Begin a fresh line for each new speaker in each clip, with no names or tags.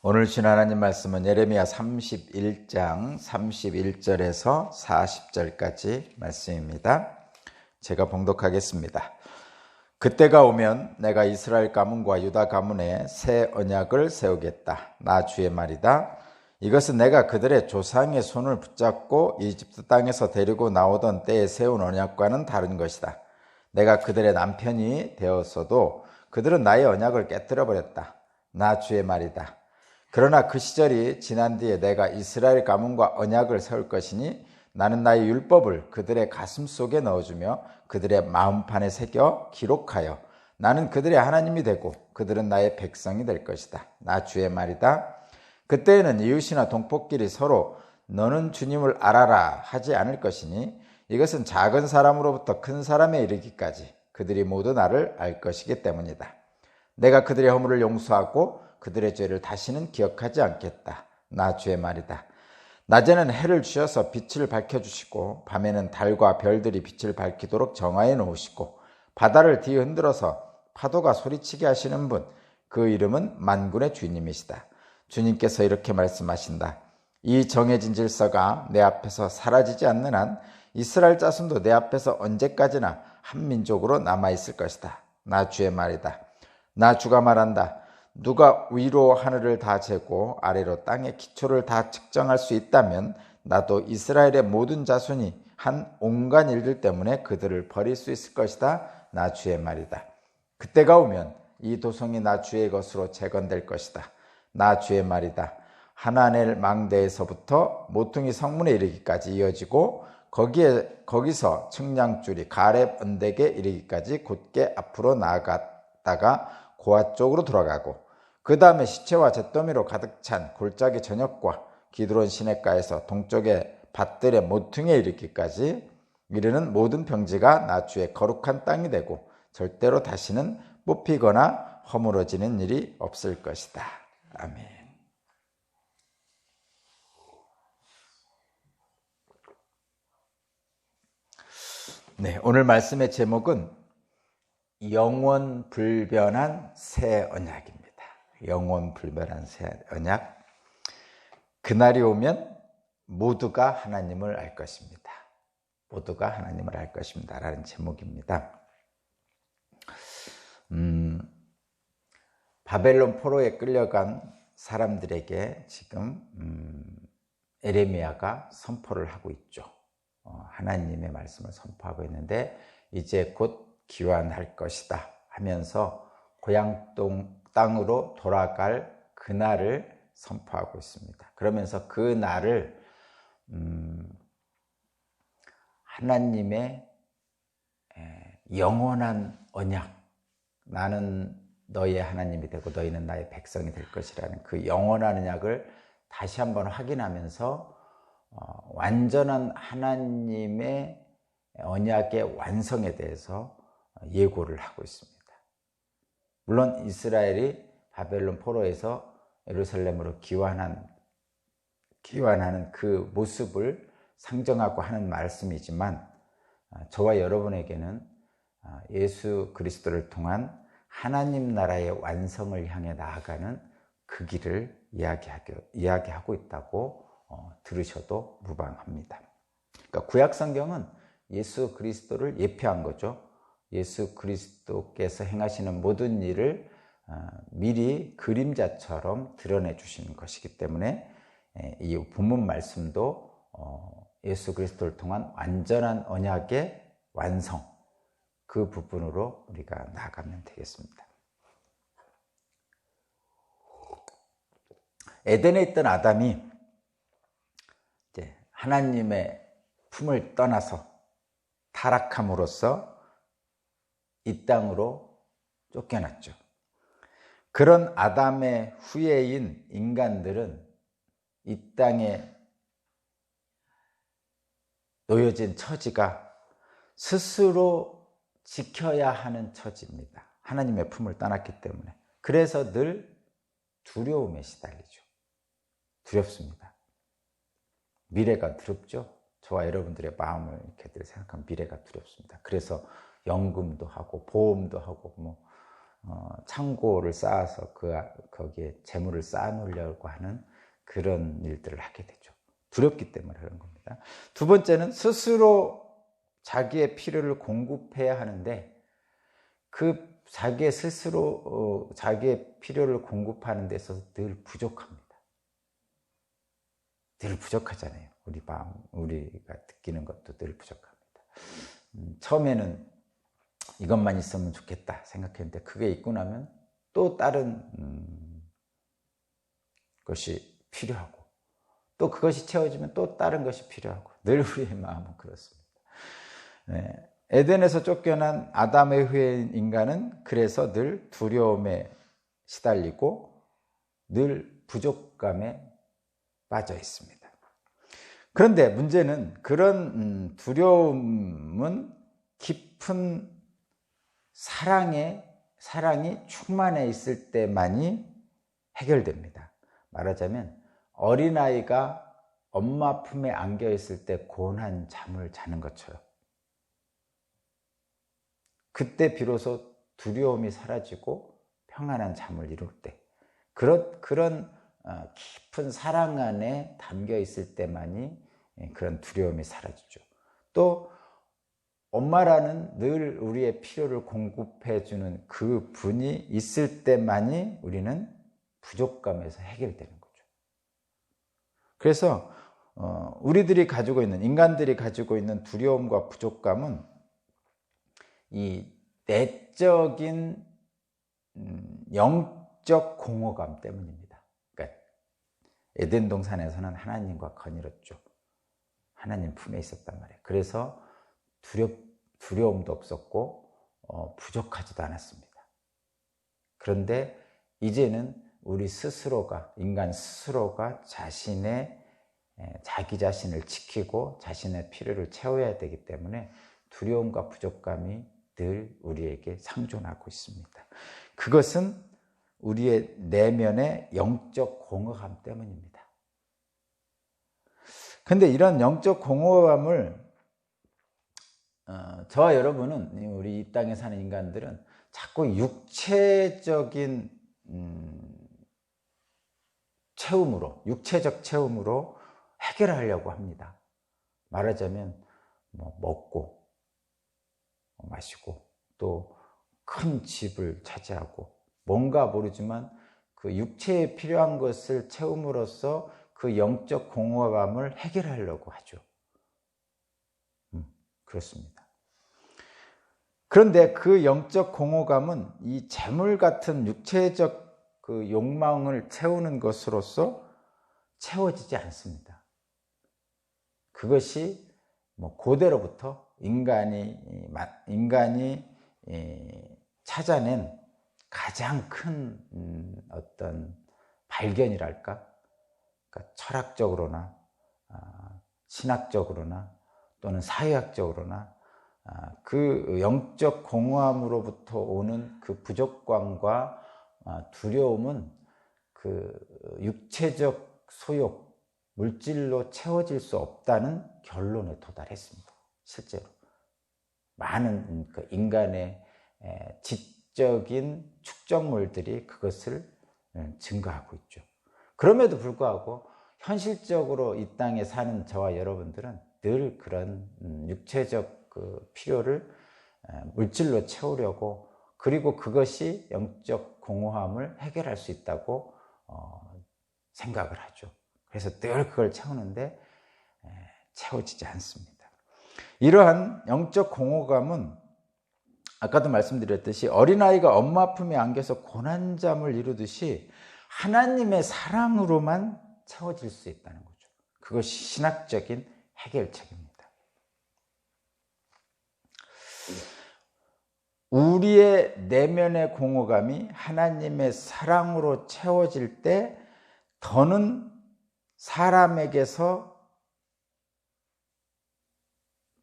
오늘 주신 하나님 말씀은 예레미야 31장 31절에서 40절까지 말씀입니다. 제가 봉독하겠습니다. 그때가 오면 내가 이스라엘 가문과 유다 가문에 새 언약을 세우겠다. 나 주의 말이다. 이것은 내가 그들의 조상의 손을 붙잡고 이집트 땅에서 데리고 나오던 때에 세운 언약과는 다른 것이다. 내가 그들의 남편이 되었어도 그들은 나의 언약을 깨뜨려버렸다. 나 주의 말이다. 그러나 그 시절이 지난 뒤에 내가 이스라엘 가문과 언약을 세울 것이니 나는 나의 율법을 그들의 가슴 속에 넣어주며 그들의 마음판에 새겨 기록하여 나는 그들의 하나님이 되고 그들은 나의 백성이 될 것이다. 나 주의 말이다. 그때에는 이웃이나 동포끼리 서로 너는 주님을 알아라 하지 않을 것이니 이것은 작은 사람으로부터 큰 사람에 이르기까지 그들이 모두 나를 알 것이기 때문이다. 내가 그들의 허물을 용서하고 그들의 죄를 다시는 기억하지 않겠다. 나 주의 말이다. 낮에는 해를 주셔서 빛을 밝혀주시고 밤에는 달과 별들이 빛을 밝히도록 정하여 놓으시고 바다를 뒤흔들어서 파도가 소리치게 하시는 분, 그 이름은 만군의 주님이시다. 주님께서 이렇게 말씀하신다. 이 정해진 질서가 내 앞에서 사라지지 않는 한 이스라엘 자손도 내 앞에서 언제까지나 한 민족으로 남아있을 것이다. 나 주의 말이다. 나 주가 말한다. 누가 위로 하늘을 다 재고 아래로 땅의 기초를 다 측정할 수 있다면 나도 이스라엘의 모든 자손이 한 온갖 일들 때문에 그들을 버릴 수 있을 것이다. 나 주의 말이다. 그때가 오면 이 도성이 나 주의 것으로 재건될 것이다. 나 주의 말이다. 하나넬 망대에서부터 모퉁이 성문에 이르기까지 이어지고 거기서 측량줄이 가렙 언덕에 이르기까지 곧게 앞으로 나아갔다가 고아 쪽으로 돌아가고 그 다음에 시체와 잿더미로 가득 찬 골짜기 전역과 기드론 시냇가에서 동쪽의 밭들의 모퉁이에 이르기까지 이르는 모든 평지가 나 주의 거룩한 땅이 되고 절대로 다시는 뽑히거나 허물어지는 일이 없을 것이다. 아멘. 네, 오늘 말씀의 제목은 영원 불변한 새 언약입니다. 영원 불변한 새 언약. 그날이 오면 모두가 하나님을 알 것입니다. 모두가 하나님을 알 것입니다. 라는 제목입니다. 바벨론 포로에 끌려간 사람들에게 지금 예레미야가 선포를 하고 있죠. 하나님의 말씀을 선포하고 있는데 이제 곧 귀환할 것이다 하면서 고향 땅으로 돌아갈 그날을 선포하고 있습니다. 그러면서 그 날을 하나님의 영원한 언약, 나는 너희의 하나님이 되고 너희는 나의 백성이 될 것이라는 그 영원한 언약을 다시 한번 확인하면서 완전한 하나님의 언약의 완성에 대해서 예고를 하고 있습니다. 물론 이스라엘이 바벨론 포로에서 예루살렘으로 귀환하는 그 모습을 상정하고 하는 말씀이지만 저와 여러분에게는 예수 그리스도를 통한 하나님 나라의 완성을 향해 나아가는 그 길을 이야기하고 있다고 들으셔도 무방합니다. 그러니까 구약 성경은 예수 그리스도를 예표한 거죠. 예수 그리스도께서 행하시는 모든 일을 미리 그림자처럼 드러내 주시는 것이기 때문에 이 본문 말씀도 예수 그리스도를 통한 완전한 언약의 완성, 그 부분으로 우리가 나아가면 되겠습니다. 에덴에 있던 아담이 이제 하나님의 품을 떠나서 타락함으로써 이 땅으로 쫓겨났죠. 그런 아담의 후예인 인간들은 이 땅에 놓여진 처지가 스스로 지켜야 하는 처지입니다. 하나님의 품을 떠났기 때문에. 그래서 늘 두려움에 시달리죠. 두렵습니다. 미래가 두렵죠. 저와 여러분들의 마음을 이렇게 생각하면 미래가 두렵습니다. 그래서 연금도 하고 보험도 하고 창고를 쌓아서 거기에 재물을 쌓아놓으려고 하는 그런 일들을 하게 되죠. 두렵기 때문에 그런 겁니다. 두 번째는 스스로 자기의 필요를 공급해야 하는데 그 자기의 스스로 자기의 필요를 공급하는 데 있어서 늘 부족합니다. 늘 부족하잖아요. 우리가 느끼는 것도 늘 부족합니다. 처음에는 이것만 있으면 좋겠다 생각했는데 그게 있고 나면 또 다른 것이 필요하고 또 그것이 채워지면 또 다른 것이 필요하고 늘 우리의 마음은 그렇습니다. 네. 에덴에서 쫓겨난 아담에 의한 인간은 그래서 늘 두려움에 시달리고 늘 부족감에 빠져 있습니다. 그런데 문제는 그런 두려움은 깊은 사랑이 충만해 있을 때만이 해결됩니다. 말하자면 어린아이가 엄마 품에 안겨 있을 때 고운한 잠을 자는 것처럼 그때 비로소 두려움이 사라지고 평안한 잠을 이룰 때 그런 깊은 사랑 안에 담겨 있을 때만이 그런 두려움이 사라지죠. 또 엄마라는 늘 우리의 필요를 공급해 주는 그 분이 있을 때만이 우리는 부족감에서 해결되는 거죠. 그래서 인간들이 가지고 있는 두려움과 부족감은 이 내적인 영적 공허감 때문입니다. 그러니까 에덴 동산에서는 하나님과 거닐었죠. 하나님 품에 있었단 말이에요. 그래서 두려움도 없었고 부족하지도 않았습니다. 그런데 이제는 인간 스스로가 자기 자신을 지키고 자신의 필요를 채워야 되기 때문에 두려움과 부족감이 늘 우리에게 상존하고 있습니다. 그것은 우리의 내면의 영적 공허감 때문입니다. 그런데 이런 영적 공허감을 저와 여러분은, 우리 이 땅에 사는 인간들은 자꾸 육체적인 육체적 체험으로 해결하려고 합니다. 말하자면 먹고 마시고 또 큰 집을 차지하고 뭔가 모르지만 그 육체에 필요한 것을 채움으로써 그 영적 공허감을 해결하려고 하죠. 그렇습니다. 그런데 그 영적 공허감은 이 재물 같은 육체적 그 욕망을 채우는 것으로서 채워지지 않습니다. 그것이 고대로부터 인간이 찾아낸 가장 큰 어떤 발견이랄까? 그러니까 철학적으로나 신학적으로나 또는 사회학적으로나 그 영적 공허함으로부터 오는 그 부족감과 두려움은 그 육체적 소욕, 물질로 채워질 수 없다는 결론에 도달했습니다. 실제로 많은 그 인간의 지적인 축적물들이 그것을 증거하고 있죠. 그럼에도 불구하고 현실적으로 이 땅에 사는 저와 여러분들은 늘 그런 육체적 그 필요를 물질로 채우려고, 그리고 그것이 영적 공허함을 해결할 수 있다고 생각을 하죠. 그래서 늘 그걸 채우는데 채워지지 않습니다. 이러한 영적 공허감은 아까도 말씀드렸듯이 어린아이가 엄마 품에 안겨서 고난잠을 이루듯이 하나님의 사랑으로만 채워질 수 있다는 거죠. 그것이 신학적인 해결책입니다. 우리의 내면의 공허감이 하나님의 사랑으로 채워질 때 더는 사람에게서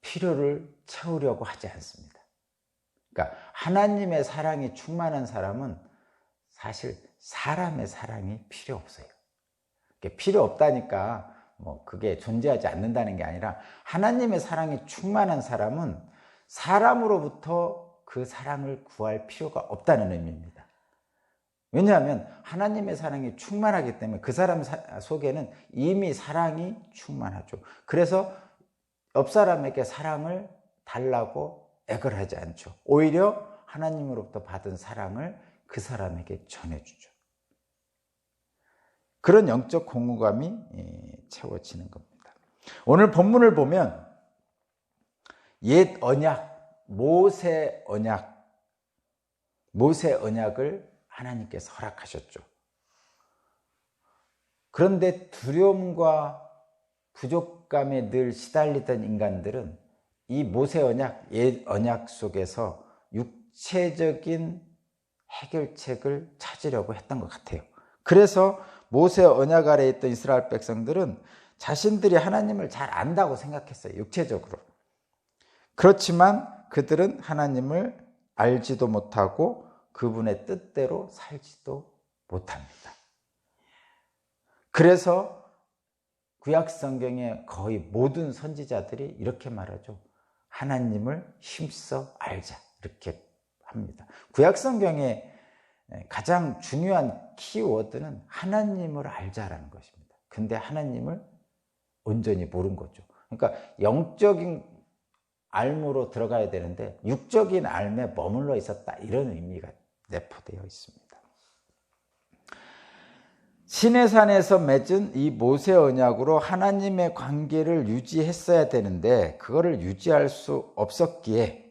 필요를 채우려고 하지 않습니다. 그러니까 하나님의 사랑이 충만한 사람은 사실 사람의 사랑이 필요 없어요. 필요 없다니까 그게 존재하지 않는다는 게 아니라 하나님의 사랑이 충만한 사람은 사람으로부터 그 사랑을 구할 필요가 없다는 의미입니다. 왜냐하면 하나님의 사랑이 충만하기 때문에 그 사람 속에는 이미 사랑이 충만하죠. 그래서 옆 사람에게 사랑을 달라고 애걸 하지 않죠. 오히려 하나님으로부터 받은 사랑을 그 사람에게 전해주죠. 그런 영적 공허감이 채워지는 겁니다. 오늘 본문을 보면 옛 언약, 모세 언약을 하나님께서 허락하셨죠. 그런데 두려움과 부족감에 늘 시달리던 인간들은 이 모세 언약, 옛 언약 속에서 육체적인 해결책을 찾으려고 했던 것 같아요. 그래서 모세 언약 아래에 있던 이스라엘 백성들은 자신들이 하나님을 잘 안다고 생각했어요. 육체적으로. 그렇지만 그들은 하나님을 알지도 못하고 그분의 뜻대로 살지도 못합니다. 그래서 구약 성경의 거의 모든 선지자들이 이렇게 말하죠. 하나님을 힘써 알자. 이렇게 합니다. 구약 성경의 가장 중요한 키워드는 하나님을 알자라는 것입니다. 근데 하나님을 온전히 모른 거죠. 그러니까 영적인 알므로 들어가야 되는데 육적인 알에 머물러 있었다. 이런 의미가 내포되어 있습니다. 시내산에서 맺은 이 모세 언약으로 하나님의 관계를 유지했어야 되는데 그거를 유지할 수 없었기에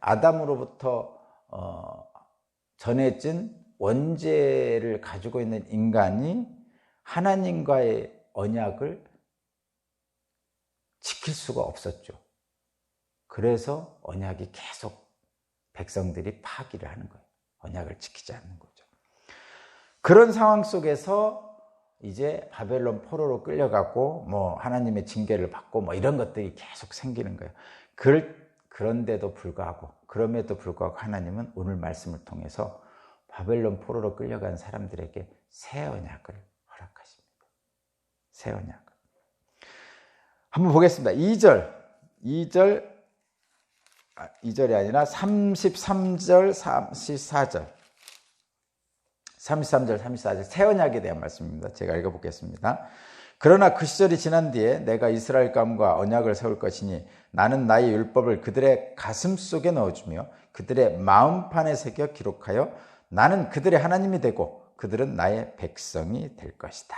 아담으로부터 전해진 원죄를 가지고 있는 인간이 하나님과의 언약을 지킬 수가 없었죠. 그래서 언약이 계속 백성들이 파기를 하는 거예요. 언약을 지키지 않는 거죠. 그런 상황 속에서 이제 바벨론 포로로 끌려가고 하나님의 징계를 받고 이런 것들이 계속 생기는 거예요. 그럼에도 불구하고 하나님은 오늘 말씀을 통해서 바벨론 포로로 끌려간 사람들에게 새 언약을 허락하십니다. 새 언약을. 한번 보겠습니다. 2절이 아니라 33절, 34절. 33절, 34절 새 언약에 대한 말씀입니다. 제가 읽어보겠습니다. 그러나 그 시절이 지난 뒤에 내가 이스라엘 가문과 언약을 세울 것이니 나는 나의 율법을 그들의 가슴 속에 넣어주며 그들의 마음판에 새겨 기록하여 나는 그들의 하나님이 되고 그들은 나의 백성이 될 것이다.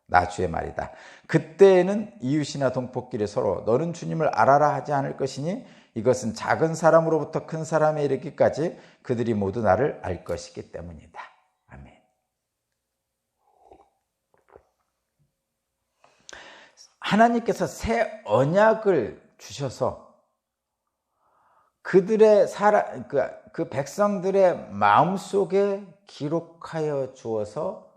나 주의 말이다. 그때에는 이웃이나 동포끼리 서로 너는 주님을 알아라 하지 않을 것이니 이것은 작은 사람으로부터 큰 사람에 이르기까지 그들이 모두 나를 알 것이기 때문이다. 아멘. 하나님께서 새 언약을 주셔서 그들의 그 백성들의 마음속에 기록하여 주어서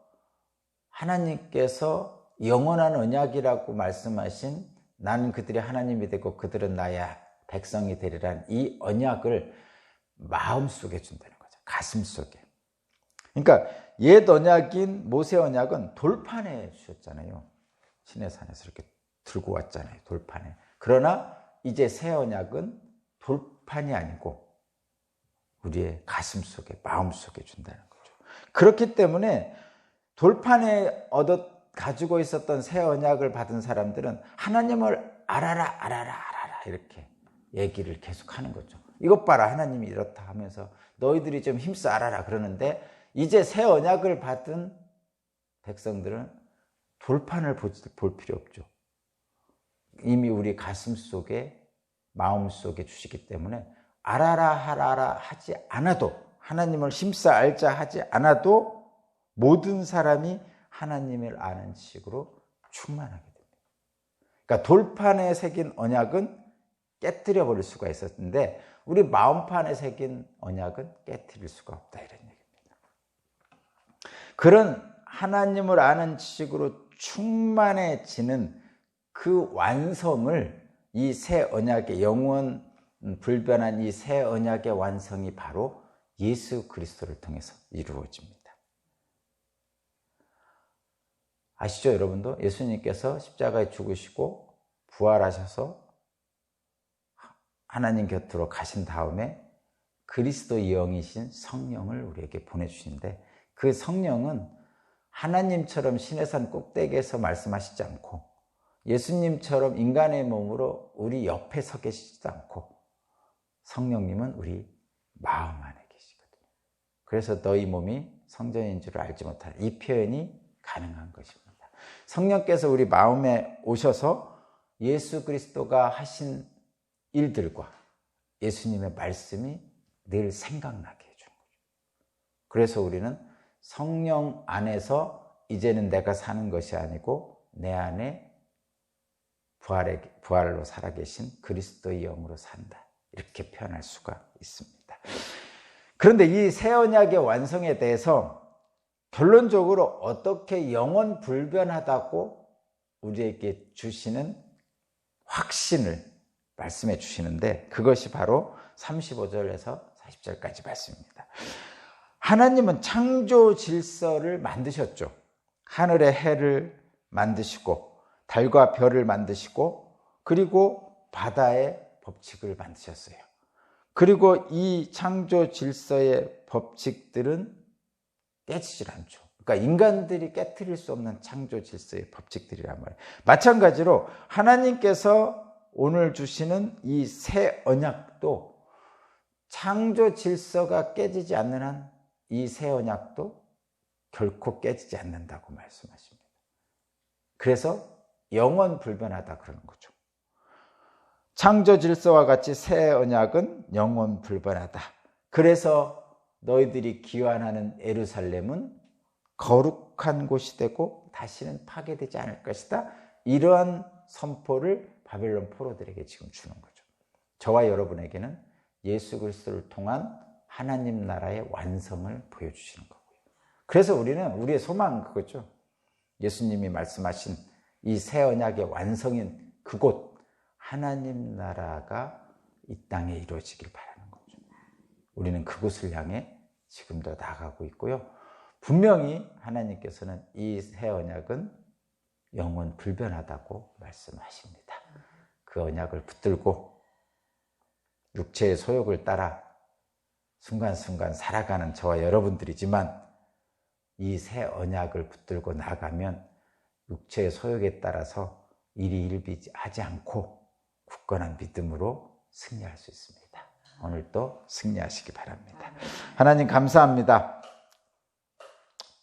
하나님께서 영원한 언약이라고 말씀하신 나는 그들의 하나님이 되고 그들은 나의 백성이 되리란 이 언약을 마음속에 준다는 거죠. 가슴속에. 그러니까 옛 언약인 모세 언약은 돌판에 주셨잖아요. 시내산에서 이렇게 들고 왔잖아요. 돌판에. 그러나 이제 새 언약은 돌판이 아니고 우리의 가슴속에 마음속에 준다는 거죠. 그렇기 때문에 돌판에 가지고 있었던 새 언약을 받은 사람들은 하나님을 알아라 이렇게 얘기를 계속하는 거죠. 이것 봐라 하나님이 이렇다 하면서 너희들이 좀 힘써 알아라 그러는데 이제 새 언약을 받은 백성들은 돌판을 볼 필요 없죠. 이미 우리 가슴 속에 마음 속에 주시기 때문에 알아라 하라라 하지 않아도 하나님을 힘써 알자 하지 않아도 모든 사람이 하나님을 아는 식으로 충만하게 됩니다. 그러니까 돌판에 새긴 언약은 깨뜨려 버릴 수가 있었는데 우리 마음판에 새긴 언약은 깨뜨릴 수가 없다 이런 얘기입니다. 그런 하나님을 아는 지식으로 충만해지는 그 완성을 이 새 언약의 영원 불변한 이 새 언약의 완성이 바로 예수 그리스도를 통해서 이루어집니다. 아시죠, 여러분도? 예수님께서 십자가에 죽으시고 부활하셔서 하나님 곁으로 가신 다음에 그리스도의 영이신 성령을 우리에게 보내주시는데, 그 성령은 하나님처럼 시내산 꼭대기에서 말씀하시지 않고 예수님처럼 인간의 몸으로 우리 옆에 서 계시지도 않고, 성령님은 우리 마음 안에 계시거든요. 그래서 너희 몸이 성전인 줄 알지 못하는, 이 표현이 가능한 것입니다. 성령께서 우리 마음에 오셔서 예수 그리스도가 하신 일들과 예수님의 말씀이 늘 생각나게 해주는 거죠. 그래서 우리는 성령 안에서 이제는 내가 사는 것이 아니고 내 안에 부활로 살아계신 그리스도의 영으로 산다, 이렇게 표현할 수가 있습니다. 그런데 이 새 언약의 완성에 대해서 결론적으로 어떻게 영원 불변하다고 우리에게 주시는 확신을 말씀해 주시는데, 그것이 바로 35절에서 40절까지 말씀입니다. 하나님은 창조 질서를 만드셨죠. 하늘의 해를 만드시고 달과 별을 만드시고, 그리고 바다의 법칙을 만드셨어요. 그리고 이 창조 질서의 법칙들은 깨지질 않죠. 그러니까 인간들이 깨트릴 수 없는 창조 질서의 법칙들이란 말이에요. 마찬가지로 하나님께서 오늘 주시는 이 새 언약도 창조 질서가 깨지지 않는 한 이 새 언약도 결코 깨지지 않는다고 말씀하십니다. 그래서 영원 불변하다 그러는 거죠. 창조 질서와 같이 새 언약은 영원 불변하다. 그래서 너희들이 기환하는 예루살렘은 거룩한 곳이 되고 다시는 파괴되지 않을 것이다. 이러한 선포를 바벨론 포로들에게 지금 주는 거죠. 저와 여러분에게는 예수 그리스도를 통한 하나님 나라의 완성을 보여주시는 거고요. 그래서 우리는 우리의 소망은 그거죠. 예수님이 말씀하신 이 새 언약의 완성인 그곳, 하나님 나라가 이 땅에 이루어지길 바라는 거죠. 우리는 그곳을 향해 지금도 나아가고 있고요. 분명히 하나님께서는 이 새 언약은 영원 불변하다고 말씀하십니다. 그 언약을 붙들고 육체의 소욕을 따라 순간순간 살아가는 저와 여러분들이지만, 이 새 언약을 붙들고 나가면 육체의 소욕에 따라서 일희일비하지 않고 굳건한 믿음으로 승리할 수 있습니다. 오늘도 승리하시기 바랍니다. 하나님 감사합니다.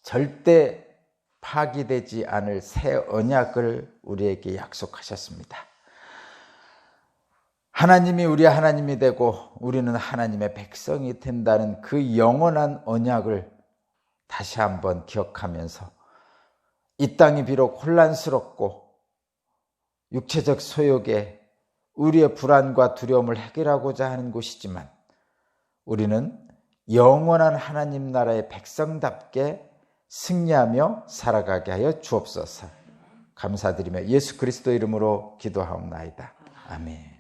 절대 파기되지 않을 새 언약을 우리에게 약속하셨습니다. 하나님이 우리 하나님이 되고 우리는 하나님의 백성이 된다는 그 영원한 언약을 다시 한번 기억하면서, 이 땅이 비록 혼란스럽고 육체적 소욕에 우리의 불안과 두려움을 해결하고자 하는 곳이지만, 우리는 영원한 하나님 나라의 백성답게 승리하며 살아가게 하여 주옵소서. 감사드리며 예수 그리스도 이름으로 기도하옵나이다. 아멘.